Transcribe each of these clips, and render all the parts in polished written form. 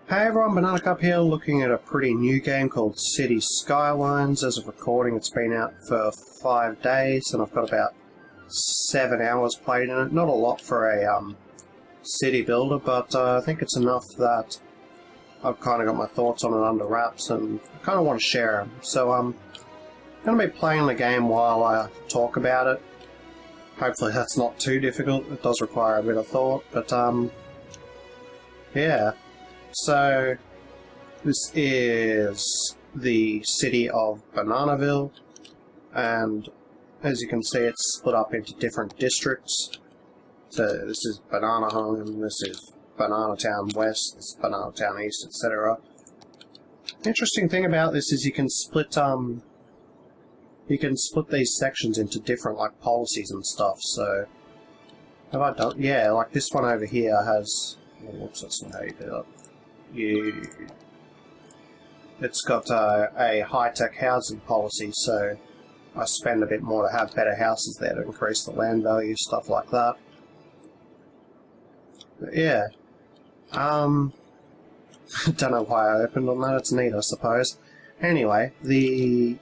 Hey everyone, Banana Cup here, looking at a pretty new game called Cities Skylines. As of recording, it's been out for 5 days, and I've got about 7 hours played in it. Not a lot for a city builder, but I think it's enough that I've kind of got my thoughts on it under wraps, and I kind of want to share them. So I'm going to be playing the game while I talk about it. Hopefully that's not too difficult. It does require a bit of thought, but yeah. So, this is the city of Bananaville, and as you can see, it's split up into different districts. So this is Banana Home, this is Banana Town West, this is Banana Town East, etc. The interesting thing about this is you can split these sections into different like policies and stuff. So, have I done? Yeah, like this one over here has. Oh, whoops, that's not how you do that. It's got a high-tech housing policy, so I spend a bit more to have better houses there to increase the land value, stuff like that. But yeah, don't know why I opened on that. It's neat, I suppose. Anyway, the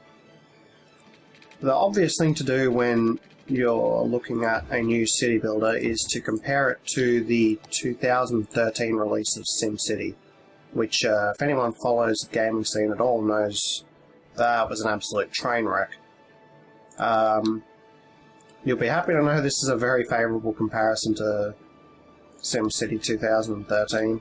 obvious thing to do when you're looking at a new city builder is to compare it to the 2013 release of SimCity, which, if anyone follows the gaming scene at all, knows that was an absolute train wreck. You'll be happy to know this is a very favourable comparison to SimCity 2013.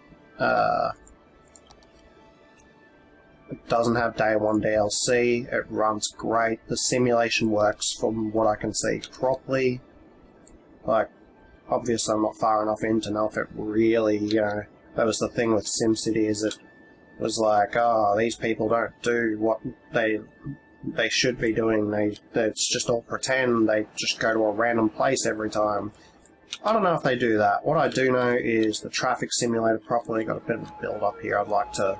It doesn't have day one DLC, it runs great, the simulation works from what I can see properly. Like, obviously I'm not far enough in to know if it really, you know, that was the thing with SimCity, is it was like, oh, these people don't do what they should be doing. It's just all pretend. They just go to a random place every time. I don't know if they do that. What I do know is the traffic simulated properly. Got a bit of a build up here I'd like to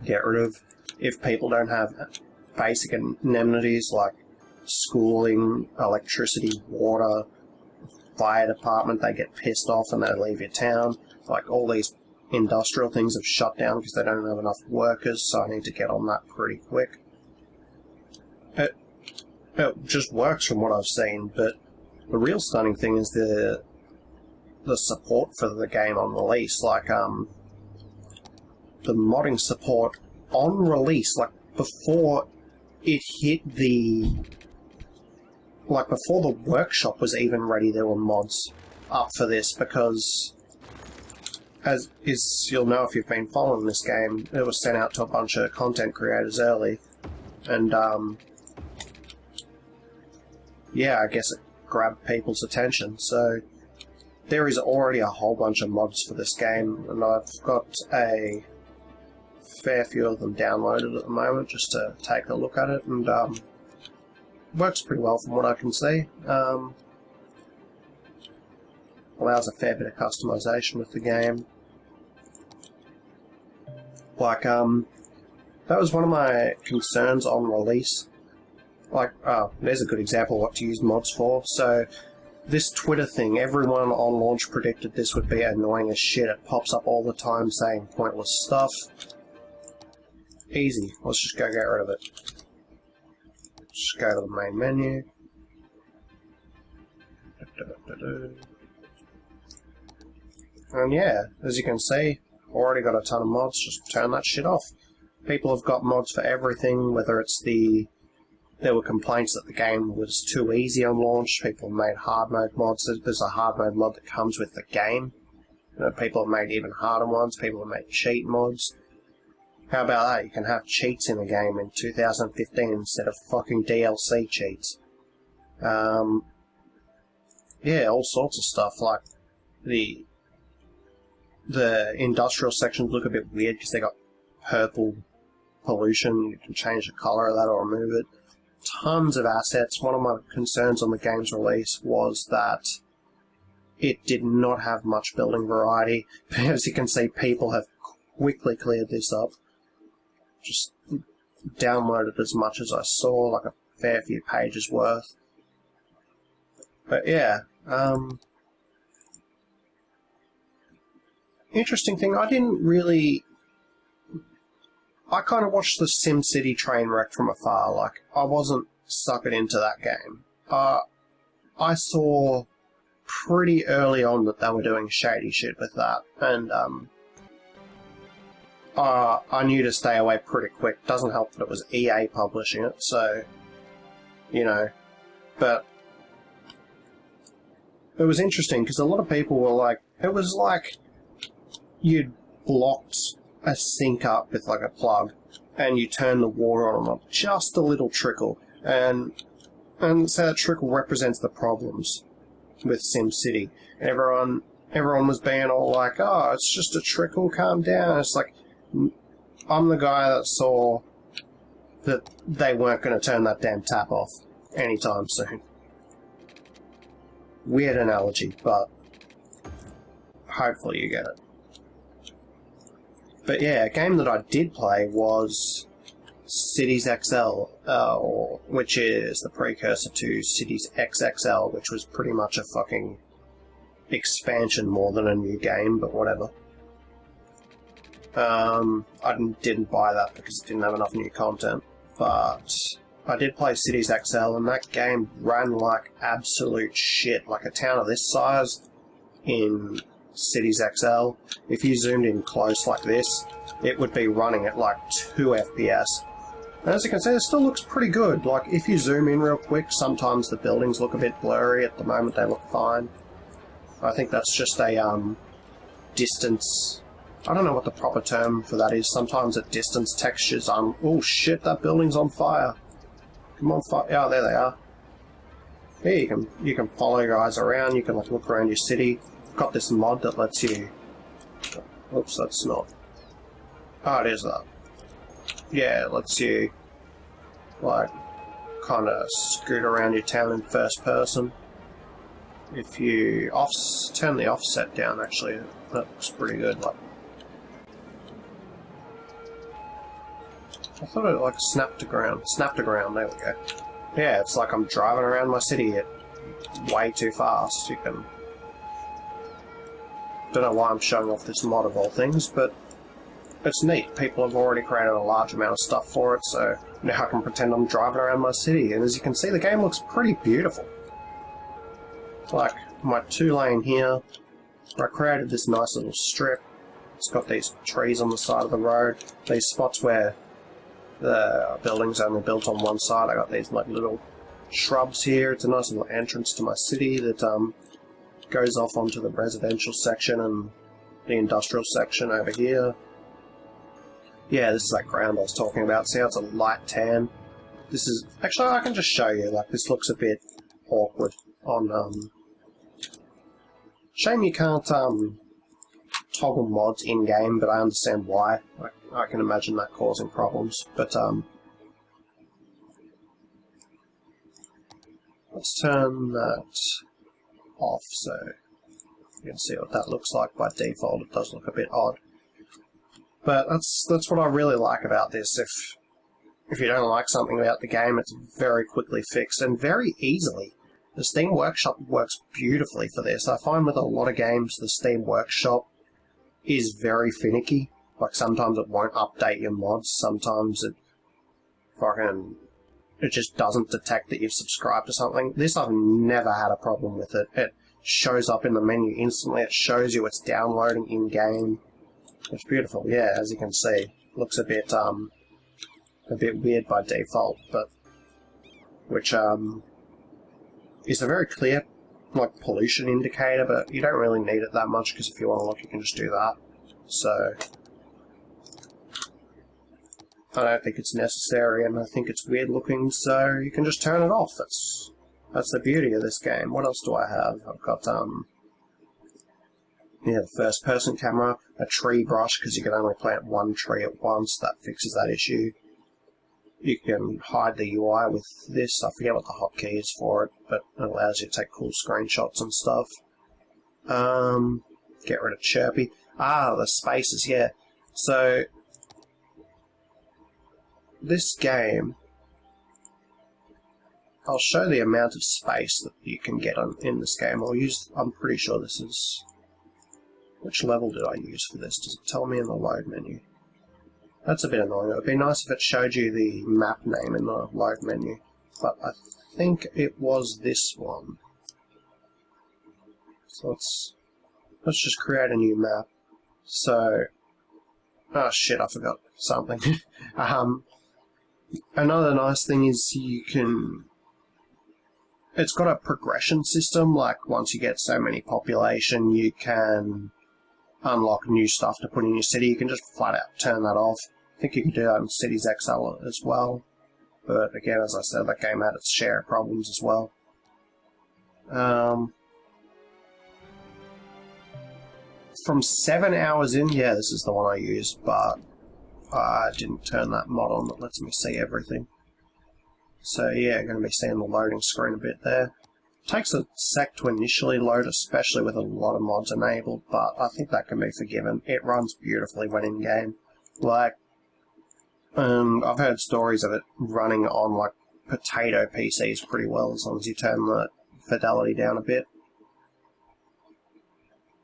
get rid of. If people don't have basic amenities like schooling, electricity, water, fire department, they get pissed off and they leave your town. Like, all these industrial things have shut down because they don't have enough workers, so I need to get on that pretty quick. It just works from what I've seen, but the real stunning thing is the support for the game on release. Like, the modding support on release, like, before it hit the... Like, before the workshop was even ready, there were mods up for this, because, as you'll know if you've been following this game, it was sent out to a bunch of content creators early, and, yeah, I guess it grabbed people's attention, so there is already a whole bunch of mods for this game, and I've got a fair few of them downloaded at the moment, just to take a look at it, and, works pretty well from what I can see. Allows a fair bit of customization with the game. Like, that was one of my concerns on release. Like, there's a good example of what to use mods for. So, this Twitter thing, everyone on launch predicted this would be annoying as shit. It pops up all the time saying pointless stuff. Easy. Let's just go get rid of it. Just go to the main menu. And yeah, as you can see, already got a ton of mods. Just turn that shit off. People have got mods for everything, whether it's there were complaints that the game was too easy on launch. People have made hard mode mods. There's a hard mode mod that comes with the game. You know, people have made even harder ones. People have made cheat mods. How about that? You can have cheats in the game in 2015 instead of fucking DLC cheats. Yeah, all sorts of stuff. Like, the industrial sections look a bit weird because they got purple pollution. You can change the colour of that or remove it. Tons of assets. One of my concerns on the game's release was that it did not have much building variety. As you can see, people have quickly cleared this up. Just downloaded as much as I saw, like a fair few pages worth. But yeah, interesting thing, I didn't really... I kind of watched the SimCity train wreck from afar, like, I wasn't suckered into that game. I saw pretty early on that they were doing shady shit with that, and I knew to stay away pretty quick. Doesn't help that it was EA publishing it, so, you know, but it was interesting because a lot of people were like, it was like you'd blocked a sink up with like a plug and you turn the water on just a little trickle, and so that trickle represents the problems with SimCity. Everyone was being all like, oh, it's just a trickle, calm down. It's like, I'm the guy that saw that they weren't going to turn that damn tap off anytime soon. Weird analogy, but hopefully you get it. But yeah, a game that I did play was Cities XL, which is the precursor to Cities XXL, which was pretty much a fucking expansion more than a new game, but whatever. I didn't buy that because it didn't have enough new content, but I did play Cities XL, and that game ran like absolute shit. Like a town of this size in Cities XL, if you zoomed in close like this, it would be running at like 2 FPS. And as you can see, it still looks pretty good. Like, if you zoom in real quick, sometimes the buildings look a bit blurry. At the moment, they look fine. I think that's just a, distance... I don't know what the proper term for that is. Sometimes at distance, textures, oh shit, that building's on fire. Come on, fire. Oh, there they are. Yeah, you can follow your eyes around, you can like look around your city. I've got this mod that lets you... Oops, that's not... Oh, it is that. Yeah, it lets you, like, kind of scoot around your town in first person. If you turn the offset down, actually, that looks pretty good. Like, I thought it like snapped to ground. There we go. Yeah, it's like I'm driving around my city at way too fast. You can... Don't know why I'm showing off this mod of all things, but it's neat. People have already created a large amount of stuff for it, so now I can pretend I'm driving around my city. And as you can see, the game looks pretty beautiful. Like, my 2-lane here, I created this nice little strip. It's got these trees on the side of the road. These spots where the building's only built on one side, I got these like little shrubs here. It's a nice little entrance to my city that goes off onto the residential section and the industrial section over here. Yeah, this is that ground I was talking about. See how it's a light tan? This is... Actually, I can just show you. Like, this looks a bit awkward on, Shame you can't, toggle mods in-game, but I understand why. I can imagine that causing problems. But, let's turn that off so you can see what that looks like by default. It does look a bit odd. But that's what I really like about this. If you don't like something about the game, it's very quickly fixed and very easily. The Steam Workshop works beautifully for this. I find with a lot of games, the Steam Workshop is very finicky. Like, sometimes it won't update your mods, sometimes it just doesn't detect that you've subscribed to something. This, I've never had a problem with it. It shows up in the menu instantly, it shows you it's downloading in-game. It's beautiful, yeah, as you can see. Looks a bit weird by default, but... Which, is a very clear, like, pollution indicator, but you don't really need it that much, because if you want to look, you can just do that. So... I don't think it's necessary, and I think it's weird looking, so you can just turn it off. That's the beauty of this game. What else do I have? I've got, yeah, the first-person camera, a tree brush, because you can only plant one tree at once. That fixes that issue. You can hide the UI with this. I forget what the hotkey is for it, but it allows you to take cool screenshots and stuff. Get rid of Chirpy. Ah, the spaces, yeah. So, this game, I'll show the amount of space that you can get in this game. I'm pretty sure this is... Which level did I use for this? Does it tell me in the load menu? That's a bit annoying. It would be nice if it showed you the map name in the load menu. But I think it was this one. So let's just create a new map. So, oh shit, I forgot something. Another nice thing is it's got a progression system, like once you get so many population, you can unlock new stuff to put in your city. You can just flat out turn that off. I think you can do that in Cities XL as well. But again, as I said, that game had its share of problems as well. From 7 hours in, yeah, this is the one I used, but I didn't turn that mod on that lets me see everything. So yeah, going to be seeing the loading screen a bit there. Takes a sec to initially load, especially with a lot of mods enabled, but I think that can be forgiven. It runs beautifully when in-game. Like, I've heard stories of it running on, like, potato PCs pretty well, as long as you turn the fidelity down a bit.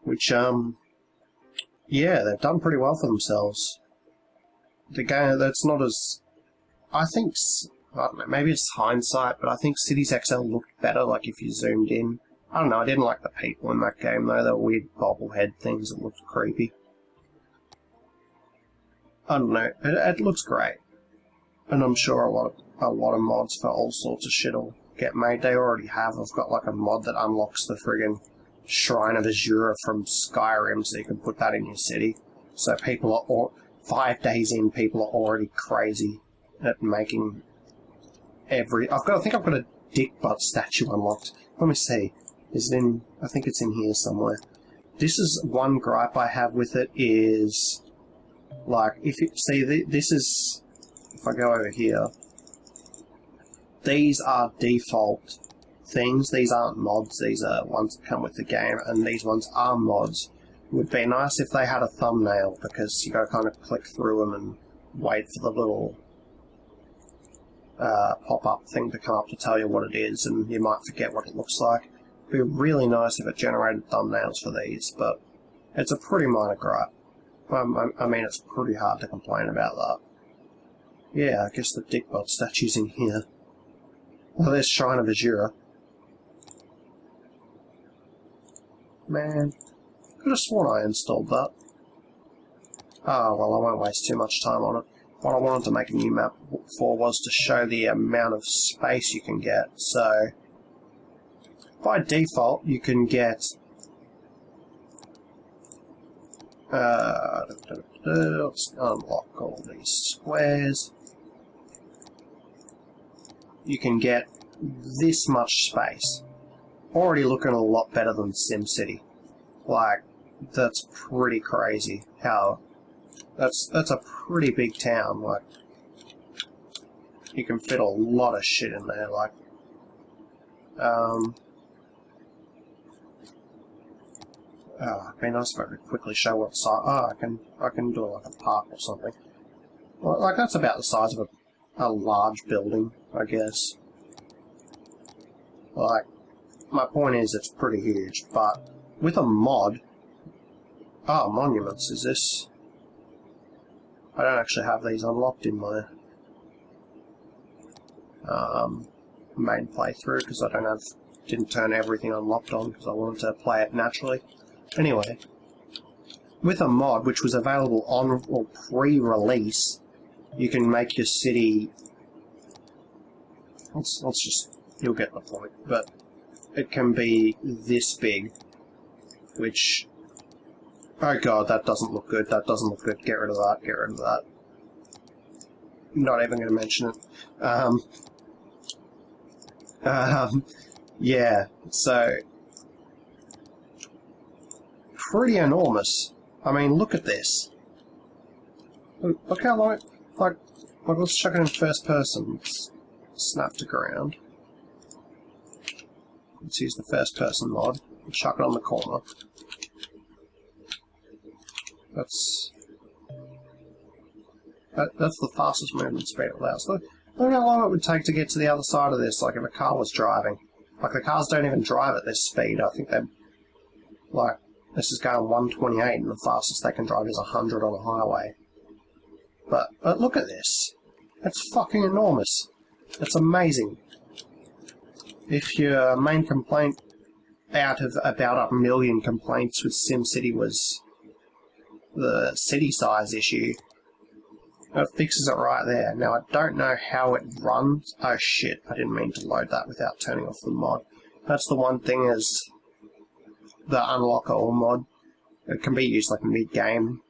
Which, yeah, they've done pretty well for themselves. The game, that's not as... I think... I don't know, maybe it's hindsight, but I think Cities XL looked better, like, if you zoomed in. I don't know, I didn't like the people in that game, though. They were weird bobblehead things that looked creepy. I don't know, it looks great. And I'm sure a lot of mods for all sorts of shit will get made. They already have. I've got, like, a mod that unlocks the friggin' Shrine of Azura from Skyrim, so you can put that in your city. So people are 5 days in, people are already crazy at making I think I've got a dick butt statue unlocked. Let me see. Is it in... I think it's in here somewhere. This is one gripe I have with it is... Like, if you... See, this is... If I go over here... These are default things. These aren't mods. These are ones that come with the game. And these ones are mods. It would be nice if they had a thumbnail, because you got to kind of click through them and wait for the little... pop-up thing to come up to tell you what it is, and you might forget what it looks like. It'd be really nice if it generated thumbnails for these, but it's a pretty minor gripe. I mean, it's pretty hard to complain about that. Yeah, I guess the dickbot statue's in here. Oh, there's Shrine of Azura. Man, could have sworn I installed that. Oh, well, I won't waste too much time on it. What I wanted to make a new map for was to show the amount of space you can get. So, by default, you can get... let's unlock all these squares. You can get this much space. Already looking a lot better than SimCity. Like, that's pretty crazy how... That's a pretty big town, like, you can fit a lot of shit in there, like, it'd be nice if I could quickly show what size, I can do like a park or something. Well, like, that's about the size of a large building, I guess. Like, my point is, it's pretty huge, but with a mod, monuments, is this... I don't actually have these unlocked in my main playthrough because I didn't turn everything unlocked on because I wanted to play it naturally. Anyway, with a mod which was available on or pre-release, you can make your city. Let's just, you'll get the point. But it can be this big, which. Oh god, that doesn't look good, that doesn't look good, get rid of that, get rid of that. Not even going to mention it. Yeah, so... Pretty enormous. I mean, look at this. Look how long... Like, let's chuck it in first person. Let's snap to ground. Let's use the first person mod. And chuck it on the corner. That's the fastest movement speed it allows. Look how long it would take to get to the other side of this, like if a car was driving. Like, the cars don't even drive at this speed. I think they're... Like, This is going 128 and the fastest they can drive is 100 on a highway. But look at this. It's fucking enormous. It's amazing. If your main complaint out of about 1 million complaints with SimCity was the city size issue, it fixes it right there. Now, I don't know how it runs. Oh shit, I didn't mean to load that without turning off the mod. That's the one thing, is the unlock all mod. It can be used like mid-game.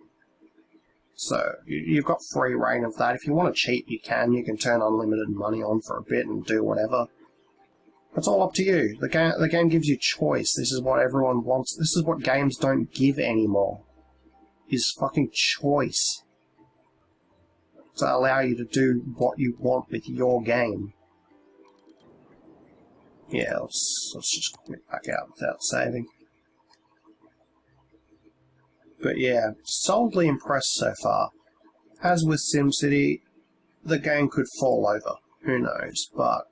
So, you've got free reign of that. If you want to cheat, you can. You can turn unlimited money on for a bit and do whatever. It's all up to you. The game gives you choice. This is what everyone wants. This is what games don't give anymore. Is fucking choice. To allow you to do what you want with your game. Yeah, let's just quit back out without saving. But yeah, solidly impressed so far. As with SimCity, the game could fall over. Who knows? But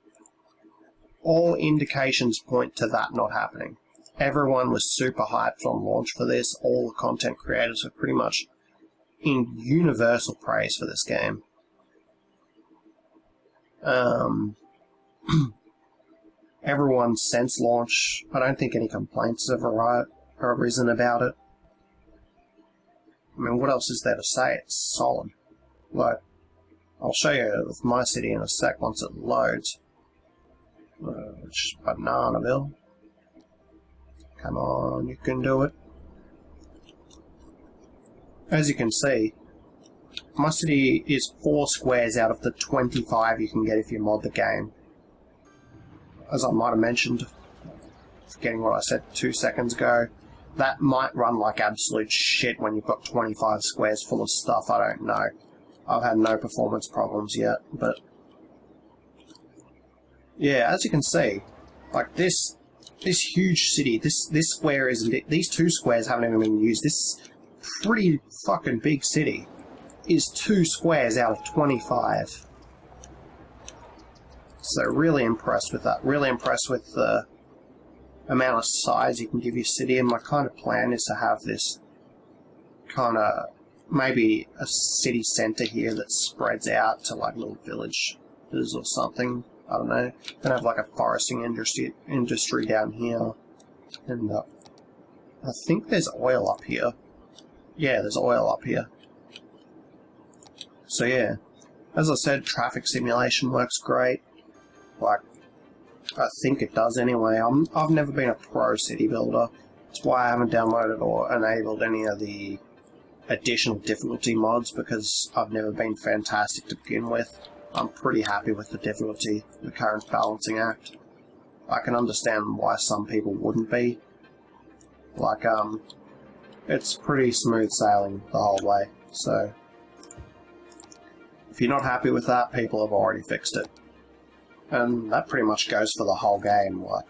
all indications point to that not happening. Everyone was super hyped on launch for this. All the content creators were pretty much in universal praise for this game. Everyone since launch, I don't think any complaints have arisen about it. I mean, what else is there to say? It's solid. Like, I'll show you with my city in a sec once it loads. Which is Bananaville. Come on, you can do it. As you can see, my city is 4 squares out of the 25 you can get if you mod the game. As I might have mentioned, forgetting what I said 2 seconds ago, that might run like absolute shit when you've got 25 squares full of stuff, I don't know. I've had no performance problems yet, but yeah, as you can see, like this huge city, this square isn't, these 2 squares haven't even been used. This pretty fucking big city is 2 squares out of 25. So really impressed with that. Really impressed with the amount of size you can give your city, and my kind of plan is to have this kind of maybe a city centre here that spreads out to like little villages or something. I don't know. Then have like a foresting industry down here, and I think there's oil up here. Yeah, there's oil up here. So yeah, as I said, traffic simulation works great. Like, I think it does anyway. I've never been a pro city builder. That's why I haven't downloaded or enabled any of the additional difficulty mods, because I've never been fantastic to begin with. I'm pretty happy with the difficulty, the current balancing act. I can understand why some people wouldn't be. Like, it's pretty smooth sailing the whole way, so if you're not happy with that, people have already fixed it. And that pretty much goes for the whole game. Like,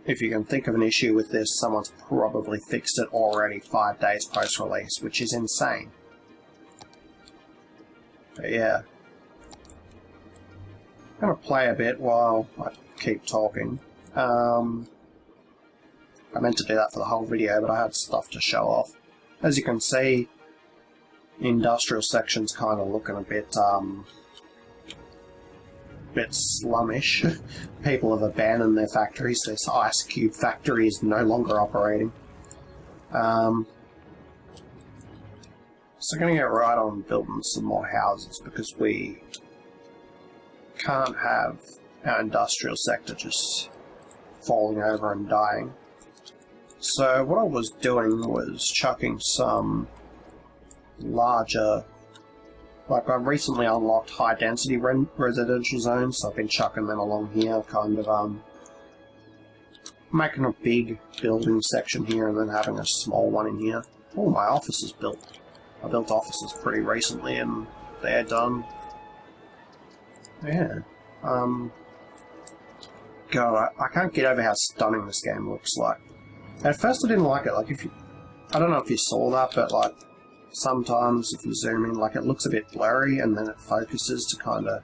if you can think of an issue with this, someone's probably fixed it already 5 days post-release, which is insane. But yeah. I'm going to play a bit while I keep talking. I meant to do that for the whole video, but I had stuff to show off. As you can see, the industrial section's kind of looking a bit slummish. People have abandoned their factories. This ice cube factory is no longer operating. So I'm going to get right on building some more houses, because we can't have our industrial sector just falling over and dying. So what I was doing was chucking some larger, like, I've recently unlocked high density residential zones, so I've been chucking them along here, kind of making a big building section here and then having a small one in here. Oh, my office is built. I built offices pretty recently and they're done. Yeah. God, I can't get over how stunning this game looks like. At first I didn't like it. Like, I don't know if you saw that, but like, sometimes if you zoom in, like, it looks a bit blurry and then it focuses to kind of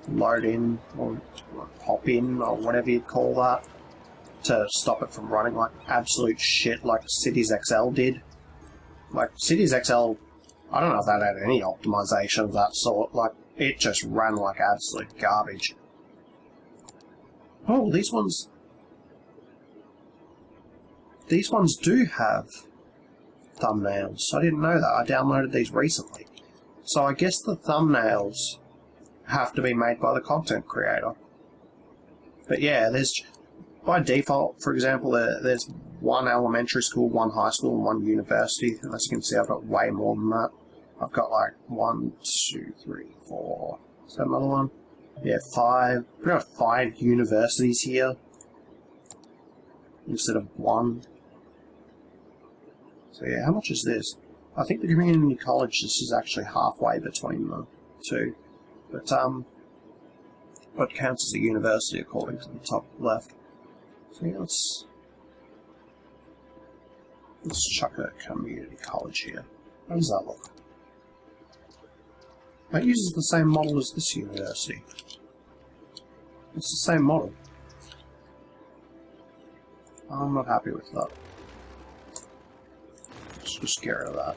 load in or pop in or whatever you'd call that to stop it from running like absolute shit like Cities XL did. Like, Cities XL, I don't know if that had any optimization of that sort. Like, it just ran like absolute garbage. Oh, these ones do have thumbnails. I didn't know that. I downloaded these recently. So I guess the thumbnails have to be made by the content creator. But yeah, there's, by default, for example, there's one elementary school, one high school, and one university. And as you can see, I've got way more than that. I've got like 1, 2, 3, 4. Is that another one? Yeah, 5. We've got 5 universities here instead of 1. So yeah, how much is this? I think the community college, this is actually halfway between the two. But what counts as a university according to the top left. So yeah, let's chuck a community college here. How does that look? That uses the same model as this university. It's the same model. I'm not happy with that. Let's just get rid of that.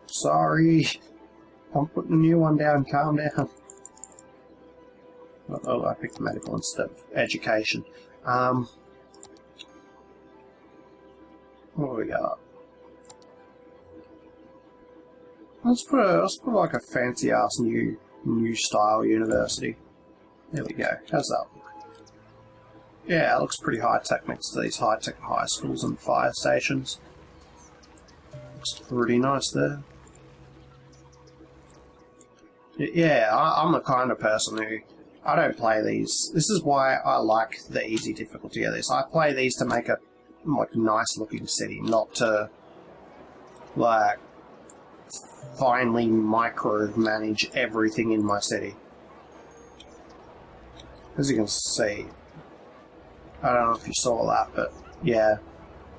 Sorry. I'm putting a new one down. Calm down. Oh, I picked medical instead of education. What do we got? Let's put like a fancy ass new style university. There we go. How's that look? Yeah, it looks pretty high tech next to these high tech high schools and fire stations. Looks pretty nice there. Yeah, I'm the kind of person who, I don't play these. This is why I like the easy difficulty of this. I play these to make a like nice looking city, not to like finally micromanage everything in my city. As you can see, I don't know if you saw that, but yeah,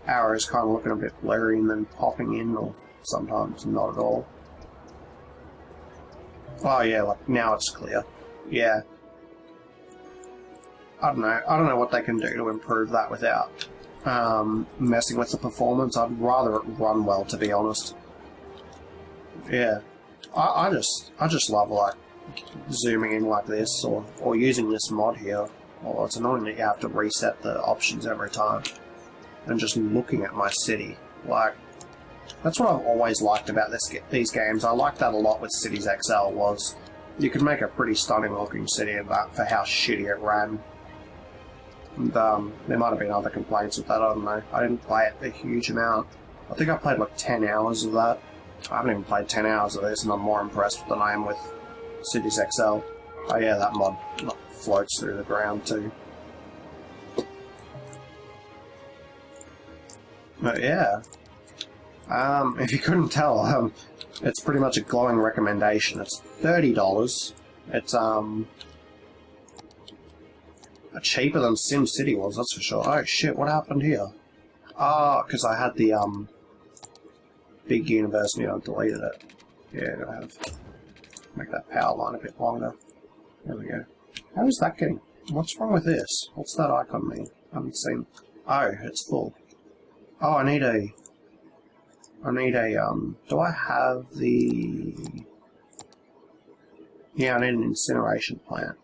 arrows kind of looking a bit blurry and then popping in, or sometimes not at all. Oh yeah, like now it's clear. Yeah. I don't know what they can do to improve that without messing with the performance. I'd rather it run well, to be honest. Yeah. I just love like zooming in like this, or using this mod here. Well, it's annoying that you have to reset the options every time. And just looking at my city. Like, that's what I've always liked about these games. I liked that a lot with Cities XL, was you could make a pretty stunning looking city for how shitty it ran. And there might have been other complaints with that, I don't know. I didn't play it a huge amount. I think I played like 10 hours of that. I haven't even played 10 hours of this, and I'm more impressed than I am with Cities XL. Oh yeah, that mod floats through the ground too. But yeah, if you couldn't tell, it's pretty much a glowing recommendation. It's $30. It's cheaper than SimCity was, that's for sure. Oh shit, what happened here? Ah, because I had the big university, I deleted it. Yeah, gotta make that power line a bit longer. There we go. How is that getting? What's wrong with this? What's that icon mean? I haven't seen. Oh, it's full. Oh, I need a. Do I have the? Yeah, I need an incineration plant.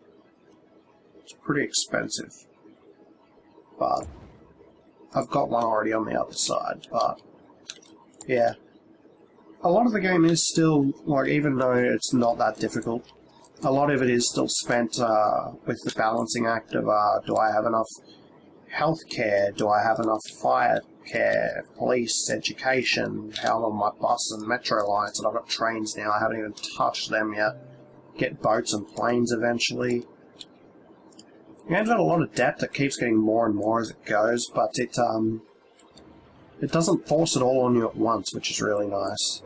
It's pretty expensive, but I've got one already on the other side. But yeah, a lot of the game is still like, even though it's not that difficult, a lot of it is still spent with the balancing act of do I have enough healthcare? Do I have enough fire care, police, education? How are my bus and metro lines? And I've got trains now. I haven't even touched them yet. Get boats and planes eventually. The game's got a lot of depth. It keeps getting more and more as it goes, but it doesn't force it all on you at once, which is really nice.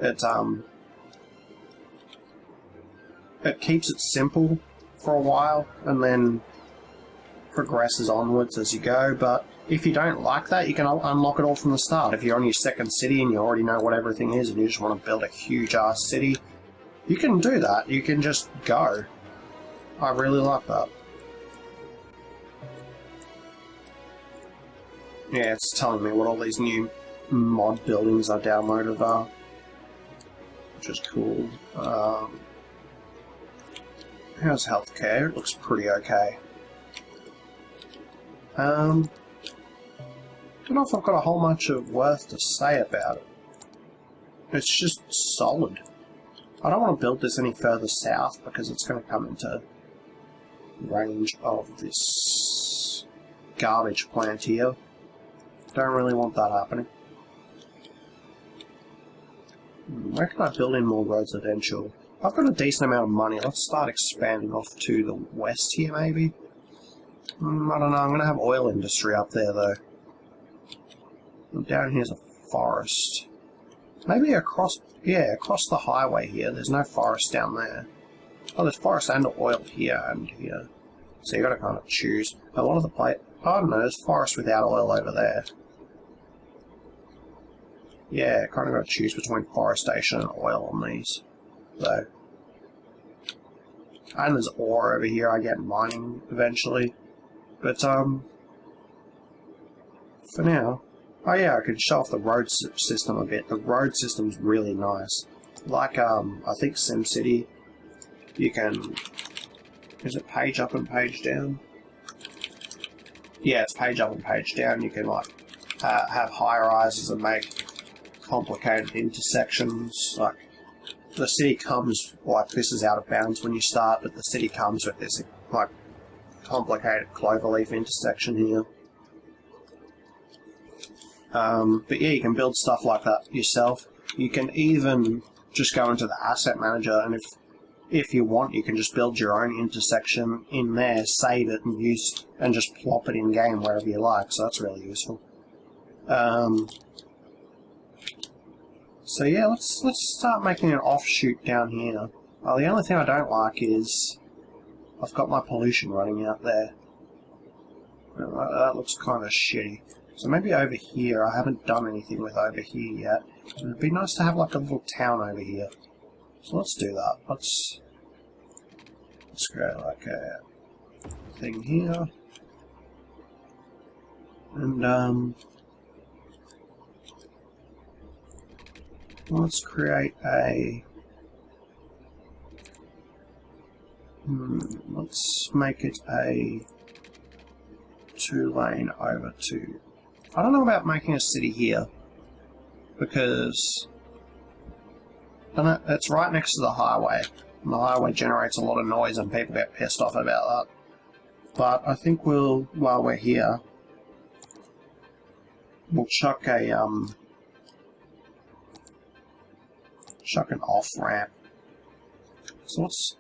It keeps it simple for a while, and then progresses onwards as you go, but if you don't like that, you can unlock it all from the start. If you're on your second city and you already know what everything is and you just want to build a huge-ass city, you can do that. You can just go. I really like that. Yeah, it's telling me what all these new mod buildings I downloaded are, which is cool. How's healthcare? It looks pretty okay. Don't know if I've got a whole bunch of worth to say about it. It's just solid. I don't want to build this any further south because it's going to come into range of this garbage plant here. Don't really want that happening. Where can I build in more residential? I've got a decent amount of money. Let's start expanding off to the west here, maybe. I don't know. I'm going to have oil industry up there, though. And down here's a forest. Maybe across... Yeah, across the highway here. There's no forest down there. Oh, there's forest and oil here and here. So you got to kind of choose. A lot of the place... Oh, no, there's forest without oil over there. Yeah, kind of got to choose between forestation and oil on these, though. And there's ore over here. I get mining eventually. But, for now... Oh yeah, I could show off the road system a bit. The road system's really nice. Like, I think SimCity, you can... Is it page up and page down? Yeah, it's page up and page down. You can, like, have high-rises and make complicated intersections. Like, the city comes, like, this is out of bounds when you start, but the city comes with this, like, complicated cloverleaf intersection here. But yeah, you can build stuff like that yourself. You can even just go into the asset manager, and if you want, you can just build your own intersection in there, save it, and use and just plop it in game wherever you like. So that's really useful. So yeah, let's start making an offshoot down here. Well, the only thing I don't like is I've got my pollution running out there. That looks kind of shitty. So maybe over here, I haven't done anything with over here yet. It'd be nice to have like a little town over here. So let's do that. Let's create like a thing here. And let's create a let's make it a 2-lane over to... I don't know about making a city here, because it's right next to the highway, and the highway generates a lot of noise and people get pissed off about that. But I think while we're here, we'll chuck an off-ramp. So is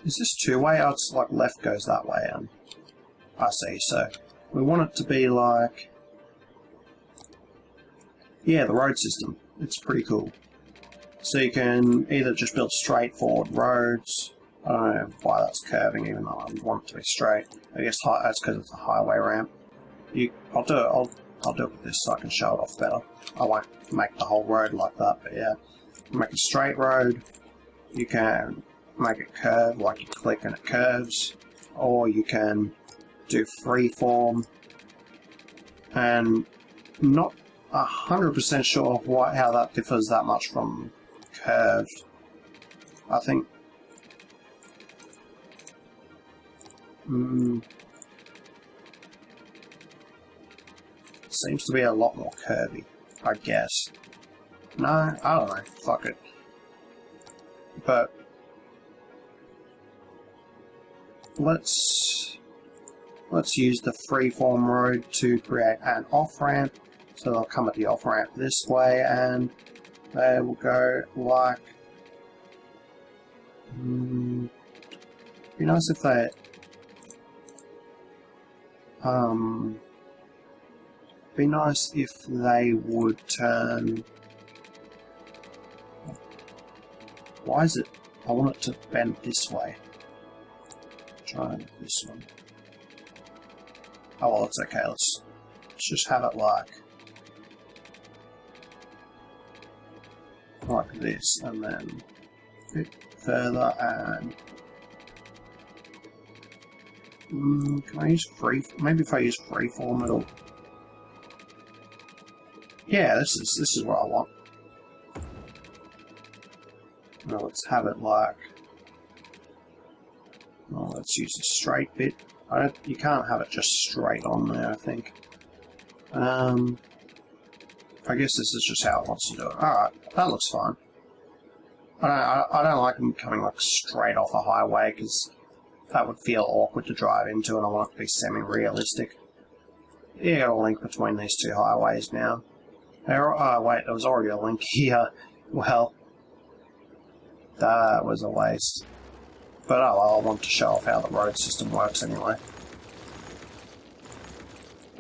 this two-way? Oh, it's like left goes that way, and I see, so we want it to be like... Yeah, the road system. It's pretty cool. So you can either just build straightforward roads. I don't know why that's curving, even though I want it to be straight. I guess that's because it's a highway ramp. I'll do it with this so I can show it off better. I won't make the whole road like that, but yeah. Make a straight road. You can make it curve, like you click and it curves. Or you can do freeform. And not 100% sure of how that differs that much from curved. I think... it seems to be a lot more curvy, I guess. No, I don't know. Fuck it. But... Let's use the freeform road to create an off-ramp. So they'll come at the off-ramp this way, and they will go like... be nice if they... be nice if they would turn... Why is it... I want it to bend this way. Try this one. Oh well, it's okay. Let's just have it like this, and then a bit further, and can I use free? Maybe if I use freeform, it'll Yeah, this is what I want. Now let's have it like... Oh, let's use a straight bit. You can't have it just straight on there, I think. I guess this is just how it wants to do it. Alright, that looks fine. I don't like them coming like straight off a highway, because that would feel awkward to drive into, and I want it to be semi-realistic. You got a link between these two highways now. Oh wait, there was already a link here. Well, that was a waste. But oh well, I want to show off how the road system works anyway.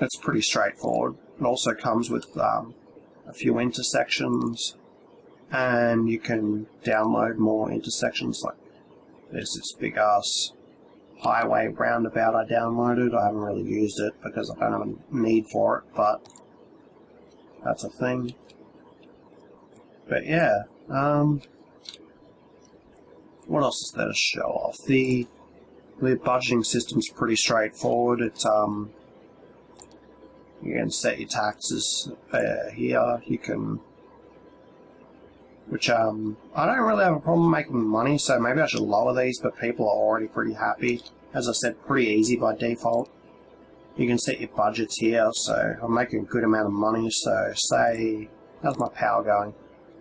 It's pretty straightforward. It also comes with a few intersections, and you can download more intersections. Like there's this big ass highway roundabout I downloaded. I haven't really used it because I don't have a need for it, but that's a thing. But yeah, what else is there to show off? The budgeting system's pretty straightforward. It's you can set your taxes here. You can, which I don't really have a problem making money, so maybe I should lower these. But people are already pretty happy. As I said, pretty easy by default. You can set your budgets here, so I'm making a good amount of money. So say, how's my power going?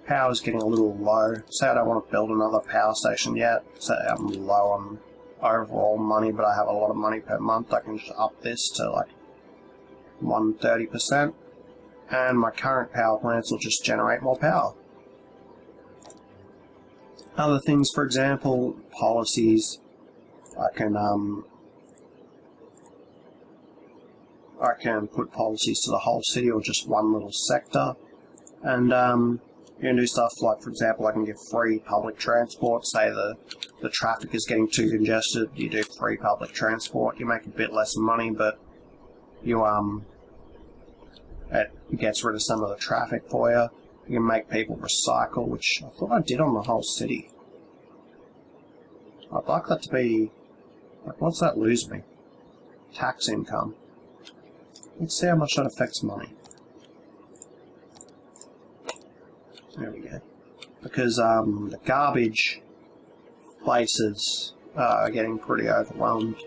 Power's getting a little low. Say I don't want to build another power station yet. Say I'm low on overall money, but I have a lot of money per month. I can just up this to like 130%, and my current power plants will just generate more power. Other things, for example, policies. I can put policies to the whole city or just one little sector, and you can do stuff like, for example, I can give free public transport. Say the traffic is getting too congested, you do free public transport. You make a bit less money, but you it gets rid of some of the traffic for you. You can make people recycle, which I thought I did on the whole city. I'd like that to be like, what's that lose me? Tax income. Let's see how much that affects money. There we go. Because the garbage places are getting pretty overwhelmed.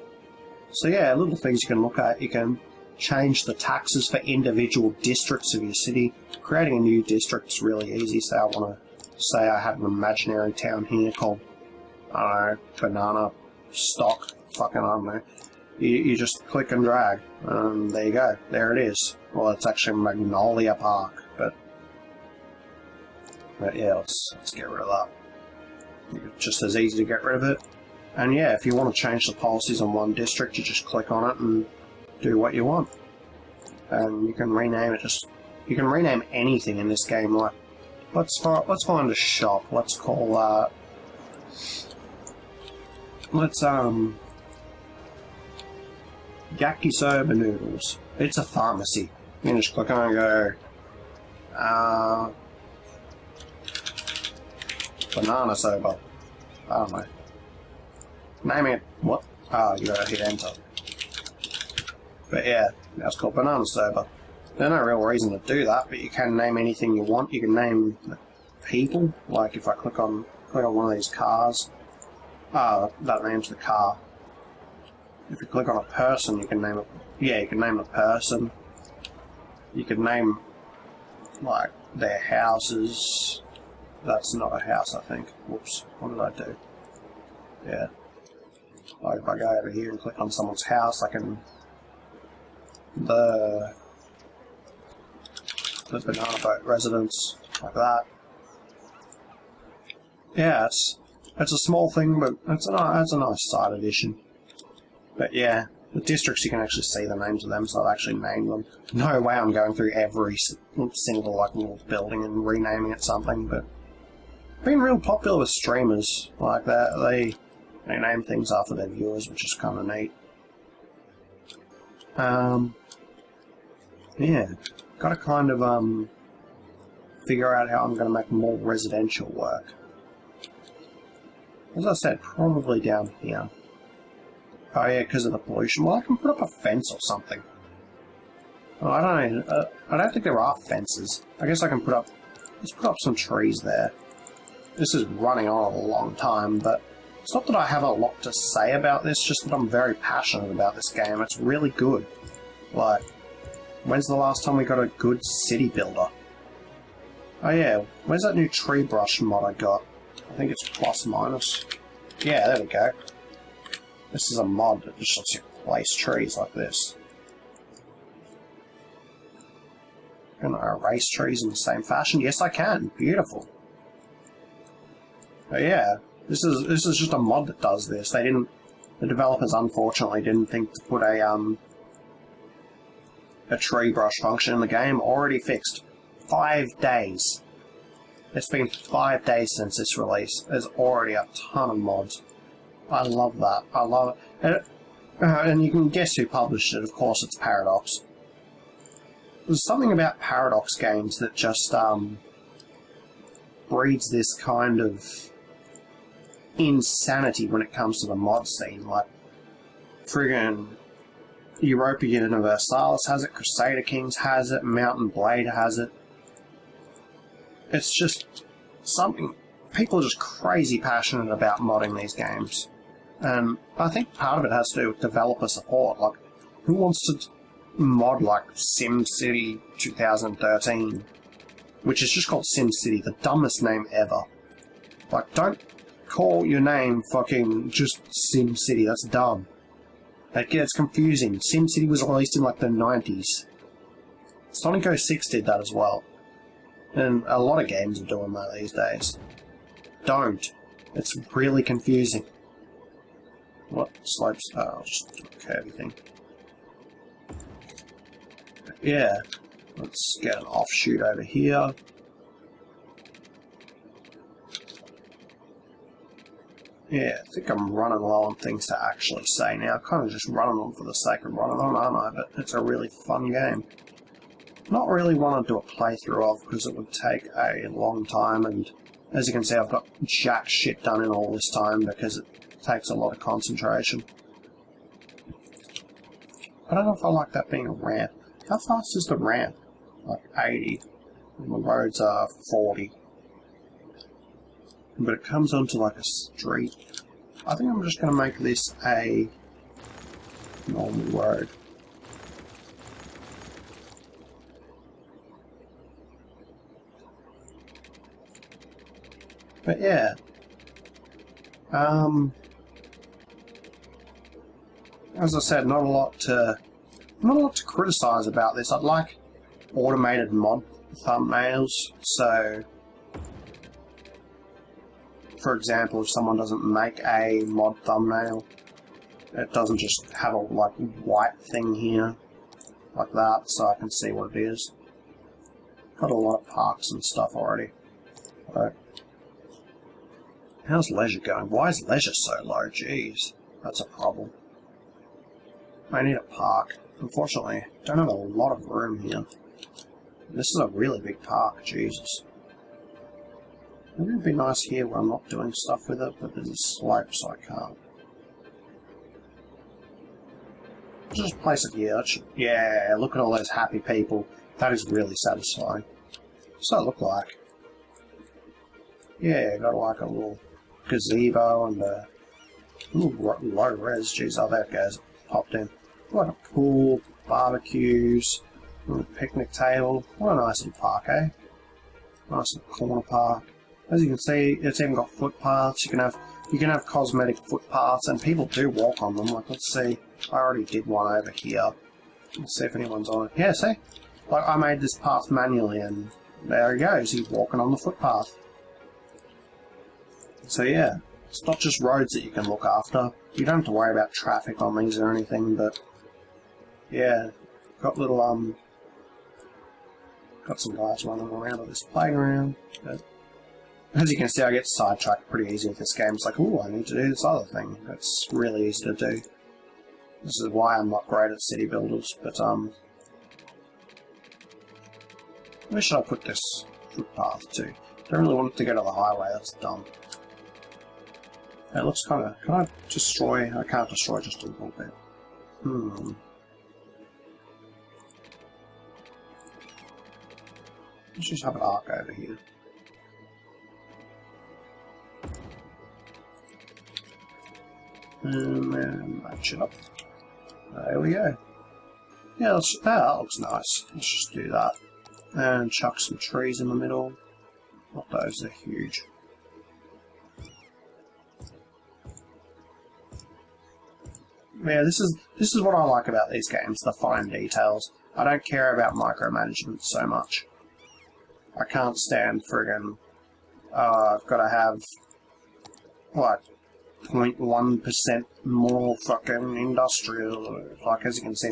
So yeah, little things you can look at. You can change the taxes for individual districts of your city. Creating a new district is really easy. So I want to say I have an imaginary town here called, I don't know, Banana Stock. Fucking, I don't know. You just click and drag, and there you go. There it is. Well, it's actually Magnolia Park, but yeah, let's get rid of that. It's just as easy to get rid of it. And yeah, if you want to change the policies on one district, you just click on it and do what you want. And you can rename it. You can rename anything in this game. Like, let's find a shop. Let's call that. Let's yakisoba noodles. It's a pharmacy. You can just click on it and go, banana soba. I don't know. Name it. What? Oh, you gotta hit enter. But yeah, that's called banana soba. There's no real reason to do that, but you can name anything you want. You can name people. Like if I click on one of these cars, that names the car. If you click on a person, you can name it. Yeah, you can name a person. You can name like their houses. That's not a house, I think. Whoops. What did I do? Yeah. Like if I go over here and click on someone's house, I can the banana boat residence, like that. Yeah, it's a small thing, but it's a nice side addition. But yeah, the districts, you can actually see the names of them, so I've actually named them. No way I'm going through every single like little building and renaming it something, but been real popular with streamers like that. They name things after their viewers, which is kind of neat. Yeah, gotta kind of figure out how I'm gonna make more residential work. As I said, probably down here. Oh yeah, because of the pollution. Well, I can put up a fence or something. Oh, I don't think there are fences. I guess I can put up... Let's put up some trees there. This is running on a long time, but it's not that I have a lot to say about this, just that I'm very passionate about this game. It's really good. Like, when's the last time we got a good city builder? Oh yeah, where's that new tree brush mod I got? I think it's plus minus. Yeah, there we go. This is a mod that just lets you place trees like this. Can I erase trees in the same fashion? Yes, I can. Beautiful. But yeah, this is just a mod that does this. They didn't. The developers unfortunately didn't think to put a tree brush function in the game. Already fixed. 5 days. It's been 5 days since this release. There's already a ton of mods. I love that. I love it. And you can guess who published it. Of course, it's Paradox. There's something about Paradox games that just breeds this kind of insanity when it comes to the mod scene. Like, friggin' Europa Universalis has it, Crusader Kings has it, Mountain Blade has it. It's just something... People are just crazy passionate about modding these games. And I think part of it has to do with developer support. Like, who wants to mod like SimCity 2013, which is just called SimCity, the dumbest name ever. Like, don't call your name fucking just SimCity, that's dumb. It gets confusing. SimCity was released in like the 90s. Sonic 06 did that as well. And a lot of games are doing that these days. Don't. It's really confusing. What slopes? Oh, I'll just do a curvy thing. Yeah, let's get an offshoot over here. Yeah, I think I'm running low on things to actually say now. Kind of just running on for the sake of running on, aren't I? But it's a really fun game. Not really want to do a playthrough of because it would take a long time, and as you can see I've got jack shit done in all this time because it takes a lot of concentration. I don't know if I like that being a ramp. How fast is the ramp? Like 80. And the roads are 40. But it comes onto like a street. I think I'm just going to make this a normal road. But yeah. As I said, not a lot to criticize about this. I'd like automated mod thumbnails, so for example, if someone doesn't make a mod thumbnail, it doesn't just have a like white thing here like that, so I can see what it is. Got a lot of parks and stuff already. Right. How's leisure going? Why is leisure so low? Jeez, that's a problem. I need a park. Unfortunately, I don't have a lot of room here. This is a really big park, Jesus. Maybe it'd be nice here where I'm not doing stuff with it, but there's a slope, so I can't. Just place it here. Yeah, look at all those happy people. That is really satisfying. What's that look like? Yeah, got like a little gazebo and a little low res. Jeez, oh, that goes. Popped in. Like a pool, barbecues, a picnic table. What a nice little park, eh? Nice little corner park. As you can see, it's even got footpaths. You can have cosmetic footpaths, and people do walk on them. Like, let's see. I already did one over here. Let's see if anyone's on it. Yeah, see? Like, I made this path manually, and there he goes. He's walking on the footpath. So yeah, it's not just roads that you can look after. You don't have to worry about traffic on these or anything, but yeah, got little got some guys running around at this playground. But as you can see, I get sidetracked pretty easy with this game. It's like, ooh, I need to do this other thing. It's really easy to do. This is why I'm not great at city builders, but where should I put this footpath to? Don't really want it to go to the highway, that's dumb. It looks kind of... Can I destroy... I can't destroy just a little bit. Let's just have an arc over here. And then match it up. There we go. Yeah, that looks nice. Let's just do that. And chuck some trees in the middle. Not those, they're huge. Yeah, this is what I like about these games, the fine details. I don't care about micromanagement so much. I can't stand friggin', I've got to have, what, 0.1% more fucking industrial. Like, as you can see,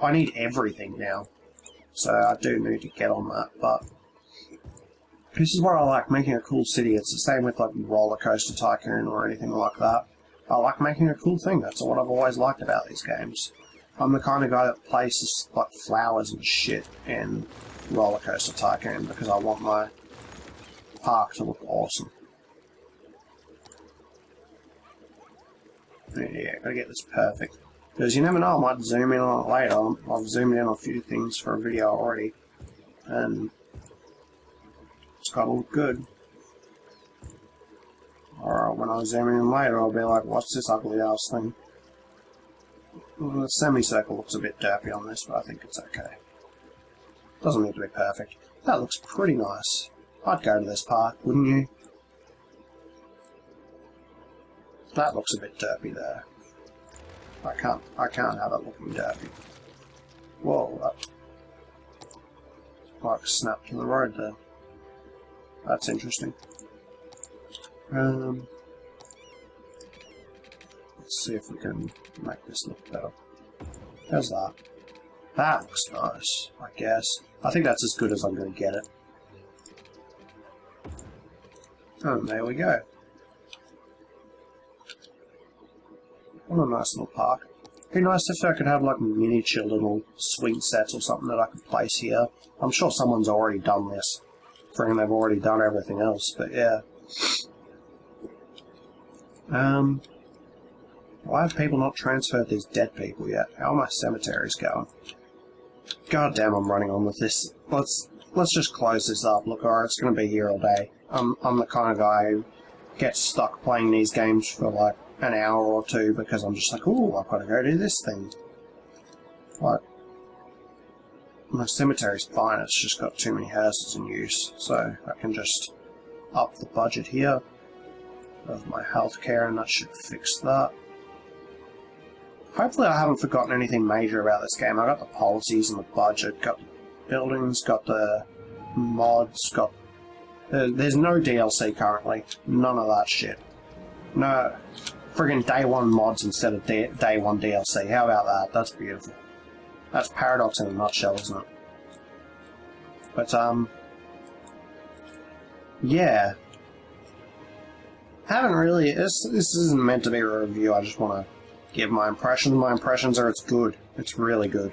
I need everything now. So I do need to get on that, but this is what I like, making a cool city. It's the same with like Roller Coaster Tycoon or anything like that. I like making a cool thing. That's what I've always liked about these games. I'm the kind of guy that places like flowers and shit in Roller Coaster Tycoon because I want my park to look awesome. Yeah, gotta get this perfect. Because you never know, I might zoom in on it later. I've zoomed in on a few things for a video already. And it's gotta look good. Or when I zoom in later, I'll be like, what's this ugly ass thing? Well, the semicircle looks a bit derpy on this, but I think it's okay. Doesn't need to be perfect. That looks pretty nice. I'd go to this park, wouldn't you? That looks a bit derpy there. I can't have it looking derpy. Whoa, that like snapped to the road there. That's interesting. Let's see if we can make this look better. How's that? That looks nice, I guess. I think that's as good as I'm going to get it. And there we go. What a nice little park. It'd be nice if I could have like miniature little swing sets or something that I could place here. I'm sure someone's already done this. Friggin' they've already done everything else, but yeah. Why have people not transferred these dead people yet? How are my cemeteries going? God damn, I'm running on with this. Let's just close this up. Look, alright, it's gonna be here all day. I'm the kind of guy who gets stuck playing these games for like an hour or two because I'm just like, ooh, I've got to go do this thing. Like, my cemetery's fine, it's just got too many houses in use, so I can just up the budget here of my healthcare and that should fix that. Hopefully I haven't forgotten anything major about this game. I got the policies and the budget, got the buildings, got the mods, got... There's no DLC currently. None of that shit. No. Friggin' day one mods instead of day one DLC. How about that? That's beautiful. That's Paradox in a nutshell, isn't it? But, yeah. Haven't really... This isn't meant to be a review, I just want to give my impressions. My impressions are it's good. It's really good.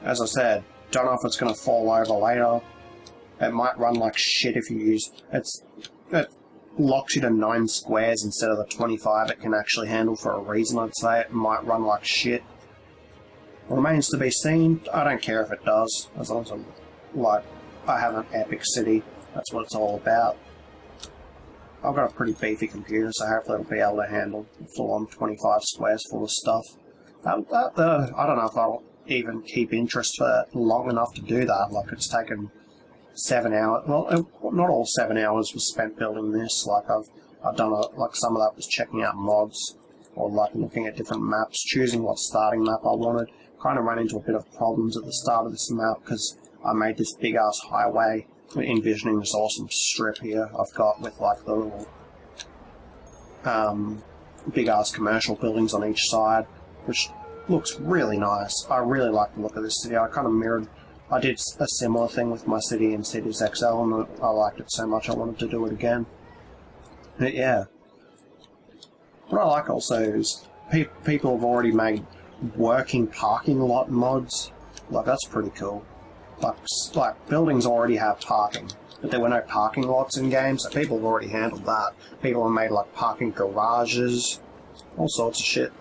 As I said, don't know if it's going to fall over later. It might run like shit if you use... It locks you to 9 squares instead of the 25 it can actually handle for a reason, I'd say. It might run like shit. Remains to be seen. I don't care if it does, as long as I'm, like, I have an epic city. That's what it's all about. I've got a pretty beefy computer, so hopefully it'll be able to handle full-on 25 squares full of stuff. I don't know if I'll even keep interest for long enough to do that. Like, it's taken 7 hours. Well, not all 7 hours was spent building this. Like, I've done like some of that was checking out mods, or like looking at different maps, choosing what starting map I wanted. Kind of ran into a bit of problems at the start of this map because I made this big-ass highway, envisioning this awesome strip here I've got with like the little big-ass commercial buildings on each side, which looks really nice. I really like the look of this city. I kind of mirrored... I did a similar thing with my city in Cities XL, and I liked it so much I wanted to do it again. But yeah. What I like also is people have already made working parking lot mods. Like, that's pretty cool. Like buildings already have parking, but there were no parking lots in games, so people have already handled that. People have made, like, parking garages, all sorts of shit.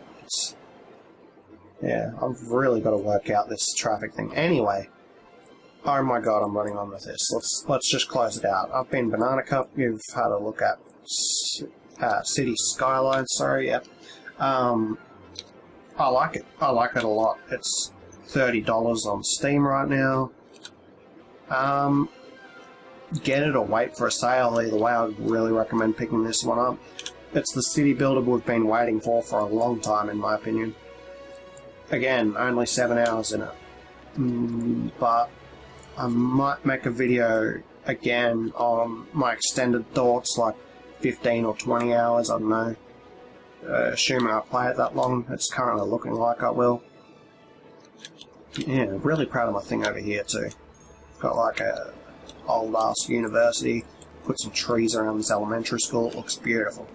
Yeah, I've really got to work out this traffic thing. Anyway, Oh my god, I'm running on with this. Let's just close it out. I've been Banana Cup. You've had a look at Cities Skylines. Sorry, yep. I like it. I like it a lot. It's $30 on Steam right now. Get it or wait for a sale. Either way, I'd really recommend picking this one up. It's the city builder we've been waiting for a long time, in my opinion. Again, only 7 hours in it. But I might make a video again on my extended thoughts, like 15 or 20 hours, I don't know. Assuming I play it that long, it's currently looking like I will. Yeah, really proud of my thing over here too. Got like a old ass university, put some trees around this elementary school, it looks beautiful.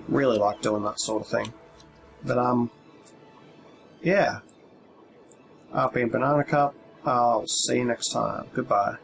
Really like doing that sort of thing. But yeah. I've been Banana Cup, I'll see you next time. Goodbye.